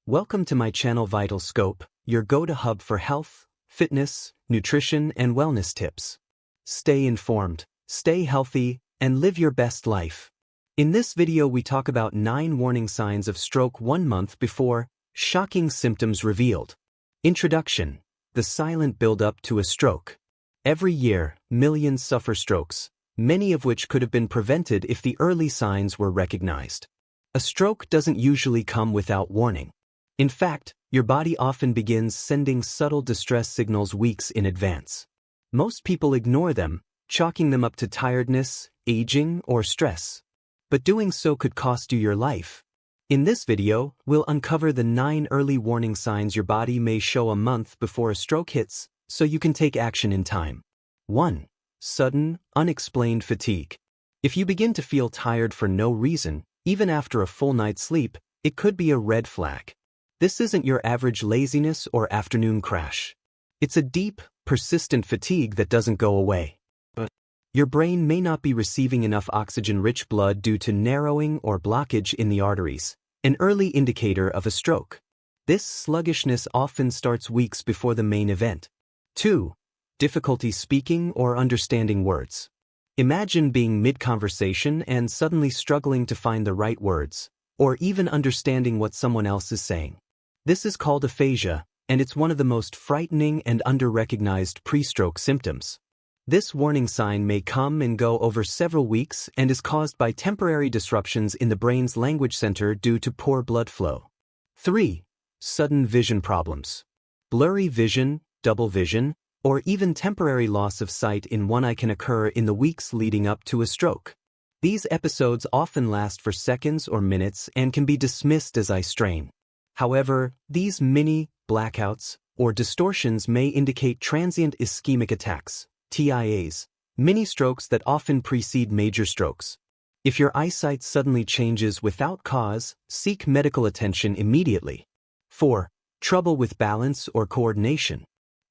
Welcome to my channel Vital Scope, your go-to hub for health, fitness, nutrition, and wellness tips. Stay informed, stay healthy, and live your best life. In this video we talk about 9 warning signs of stroke 1 month before shocking symptoms revealed. Introduction: the silent build-up to a stroke. Every year, millions suffer strokes, many of which could have been prevented if the early signs were recognized. A stroke doesn't usually come without warning. In fact, your body often begins sending subtle distress signals weeks in advance. Most people ignore them, chalking them up to tiredness, aging, or stress. But doing so could cost you your life. In this video, we'll uncover the 9 early warning signs your body may show a month before a stroke hits, so you can take action in time. 1. Sudden, unexplained fatigue. If you begin to feel tired for no reason, even after a full night's sleep, it could be a red flag. This isn't your average laziness or afternoon crash. It's a deep, persistent fatigue that doesn't go away. But your brain may not be receiving enough oxygen-rich blood due to narrowing or blockage in the arteries, an early indicator of a stroke. This sluggishness often starts weeks before the main event. 2. Difficulty speaking or understanding words. Imagine being mid-conversation and suddenly struggling to find the right words, or even understanding what someone else is saying. This is called aphasia, and it's one of the most frightening and under-recognized pre-stroke symptoms. This warning sign may come and go over several weeks and is caused by temporary disruptions in the brain's language center due to poor blood flow. 3. Sudden vision problems. Blurry vision, double vision, or even temporary loss of sight in one eye can occur in the weeks leading up to a stroke. These episodes often last for seconds or minutes and can be dismissed as eye strain. However, these mini blackouts or distortions may indicate transient ischemic attacks, TIAs, mini strokes that often precede major strokes. If your eyesight suddenly changes without cause, seek medical attention immediately. 4. Trouble with balance or coordination.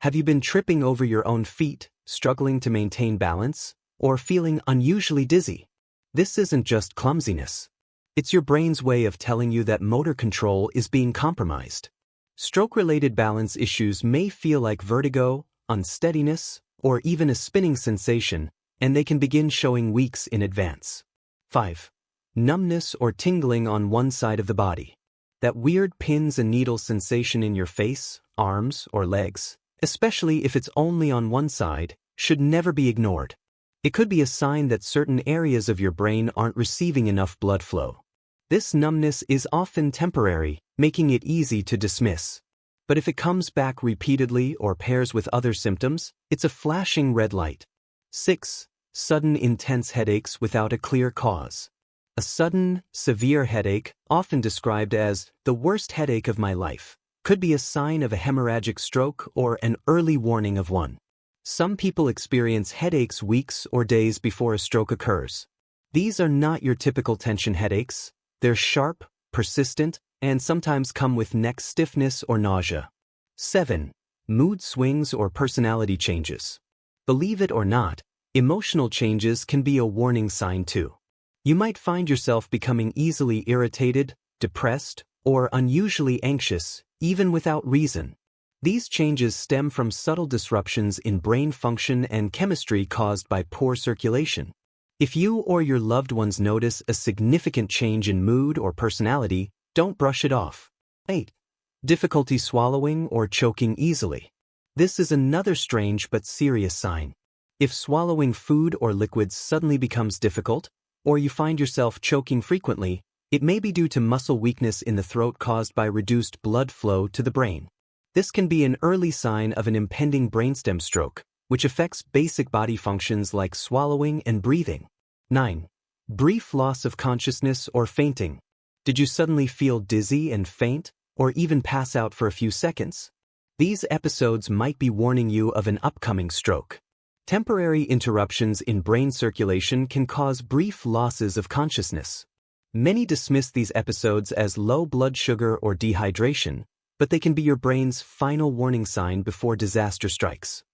Have you been tripping over your own feet, struggling to maintain balance, or feeling unusually dizzy? This isn't just clumsiness. It's your brain's way of telling you that motor control is being compromised. Stroke-related balance issues may feel like vertigo, unsteadiness, or even a spinning sensation, and they can begin showing weeks in advance. 5. Numbness or tingling on one side of the body. That weird pins and needles sensation in your face, arms, or legs, especially if it's only on one side, should never be ignored. It could be a sign that certain areas of your brain aren't receiving enough blood flow. This numbness is often temporary, making it easy to dismiss. But if it comes back repeatedly or pairs with other symptoms, it's a flashing red light. 6. Sudden intense headaches without a clear cause. A sudden, severe headache, often described as the worst headache of my life, could be a sign of a hemorrhagic stroke or an early warning of one. Some people experience headaches weeks or days before a stroke occurs. These are not your typical tension headaches. They're sharp, persistent, and sometimes come with neck stiffness or nausea. 7. Mood swings or personality changes. Believe it or not, emotional changes can be a warning sign too. You might find yourself becoming easily irritated, depressed, or unusually anxious, even without reason. These changes stem from subtle disruptions in brain function and chemistry caused by poor circulation. If you or your loved ones notice a significant change in mood or personality, don't brush it off. 8. Difficulty swallowing or choking easily. This is another strange but serious sign. If swallowing food or liquids suddenly becomes difficult, or you find yourself choking frequently, it may be due to muscle weakness in the throat caused by reduced blood flow to the brain. This can be an early sign of an impending brainstem stroke, which affects basic body functions like swallowing and breathing. 9. Brief loss of consciousness or fainting. Did you suddenly feel dizzy and faint, or even pass out for a few seconds? These episodes might be warning you of an upcoming stroke. Temporary interruptions in brain circulation can cause brief losses of consciousness. Many dismiss these episodes as low blood sugar or dehydration, but they can be your brain's final warning sign before disaster strikes.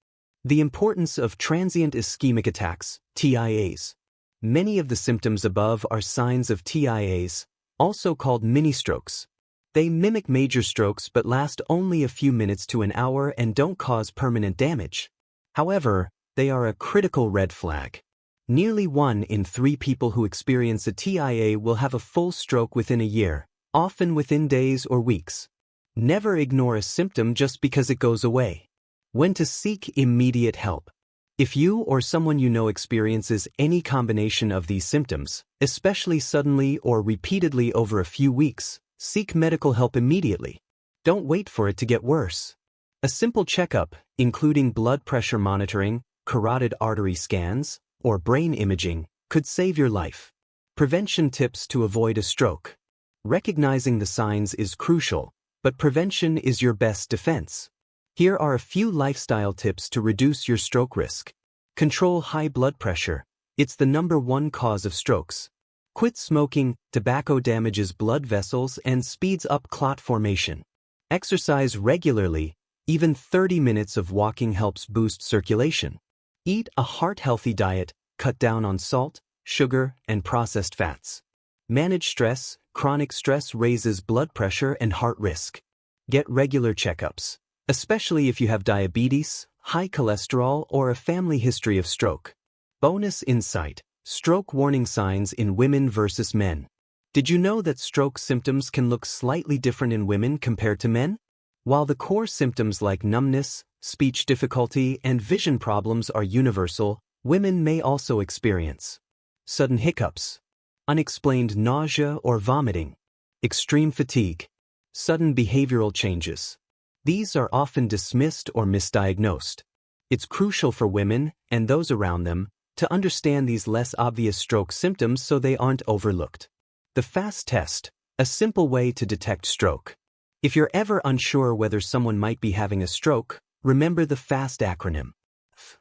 The importance of transient ischemic attacks, TIAs. Many of the symptoms above are signs of TIAs, also called mini-strokes. They mimic major strokes but last only a few minutes to an hour and don't cause permanent damage. However, they are a critical red flag. Nearly 1 in 3 people who experience a TIA will have a full stroke within a year, often within days or weeks. Never ignore a symptom just because it goes away. When to seek immediate help. If you or someone you know experiences any combination of these symptoms, especially suddenly or repeatedly over a few weeks, seek medical help immediately. Don't wait for it to get worse. A simple checkup, including blood pressure monitoring, carotid artery scans, or brain imaging, could save your life. Prevention tips to avoid a stroke. Recognizing the signs is crucial, but prevention is your best defense. Here are a few lifestyle tips to reduce your stroke risk. Control high blood pressure. It's the #1 cause of strokes. Quit smoking. Tobacco damages blood vessels and speeds up clot formation. Exercise regularly. Even 30 minutes of walking helps boost circulation. Eat a heart-healthy diet. Cut down on salt, sugar, and processed fats. Manage stress. Chronic stress raises blood pressure and heart risk. Get regular checkups, especially if you have diabetes, high cholesterol, or a family history of stroke. Bonus insight: stroke warning signs in women versus men. Did you know that stroke symptoms can look slightly different in women compared to men? While the core symptoms like numbness, speech difficulty, and vision problems are universal, women may also experience sudden hiccups, unexplained nausea or vomiting, extreme fatigue, sudden behavioral changes. These are often dismissed or misdiagnosed. It's crucial for women, and those around them, to understand these less obvious stroke symptoms so they aren't overlooked. The FAST test, a simple way to detect stroke. If you're ever unsure whether someone might be having a stroke, remember the FAST acronym.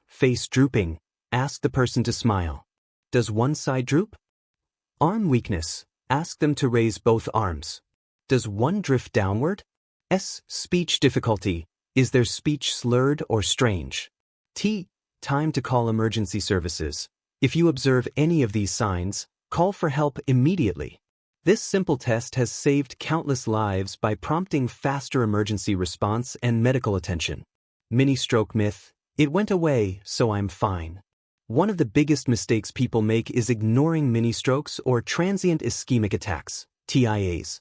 Face drooping. Ask the person to smile. Does one side droop? Arm weakness. Ask them to raise both arms. Does one drift downward? Speech difficulty. Is their speech slurred or strange? Time to call emergency services. If you observe any of these signs, call for help immediately. This simple test has saved countless lives by prompting faster emergency response and medical attention. Mini stroke myth. It went away, so I'm fine. One of the biggest mistakes people make is ignoring mini strokes or transient ischemic attacks, TIAs.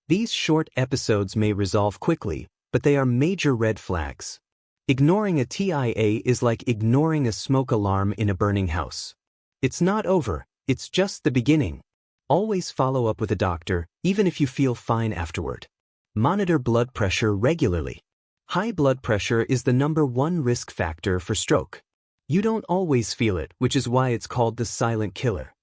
These short episodes may resolve quickly, but they are major red flags. Ignoring a TIA is like ignoring a smoke alarm in a burning house. It's not over, it's just the beginning. Always follow up with a doctor, even if you feel fine afterward. Monitor blood pressure regularly. High blood pressure is the #1 risk factor for stroke. You don't always feel it, which is why it's called the silent killer.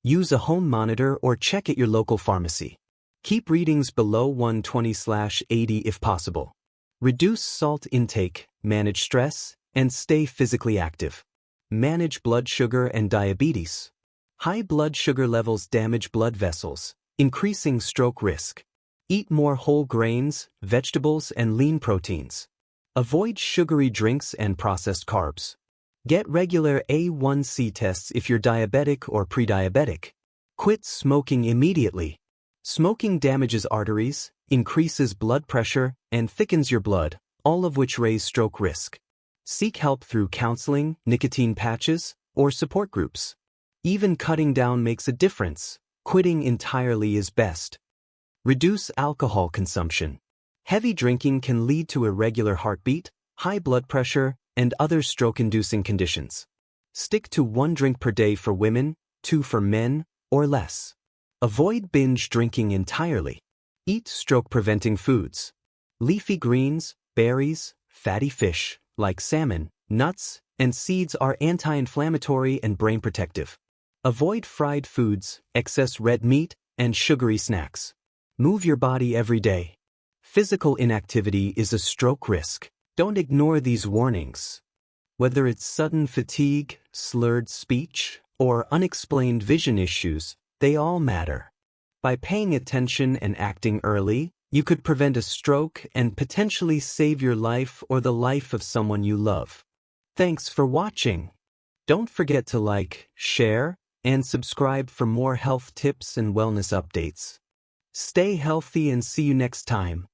Use a home monitor or check at your local pharmacy. Keep readings below 120/80 if possible. Reduce salt intake, manage stress, and stay physically active. Manage blood sugar and diabetes. High blood sugar levels damage blood vessels, increasing stroke risk. Eat more whole grains, vegetables, and lean proteins. Avoid sugary drinks and processed carbs. Get regular A1C tests if you're diabetic or pre-diabetic. Quit smoking immediately. Smoking damages arteries, increases blood pressure, and thickens your blood, all of which raise stroke risk. Seek help through counseling, nicotine patches, or support groups. Even cutting down makes a difference. Quitting entirely is best. Reduce alcohol consumption. Heavy drinking can lead to irregular heartbeat, high blood pressure, and other stroke-inducing conditions. Stick to 1 drink per day for women, 2 for men, or less. Avoid binge drinking entirely. Eat stroke-preventing foods. Leafy greens, berries, fatty fish, like salmon, nuts, and seeds are anti-inflammatory and brain protective. Avoid fried foods, excess red meat, and sugary snacks. Move your body every day. Physical inactivity is a stroke risk. Don't ignore these warnings. Whether it's sudden fatigue, slurred speech, or unexplained vision issues, they all matter. By paying attention and acting early, you could prevent a stroke and potentially save your life or the life of someone you love. Thanks for watching. Don't forget to like, share, and subscribe for more health tips and wellness updates. Stay healthy and see you next time.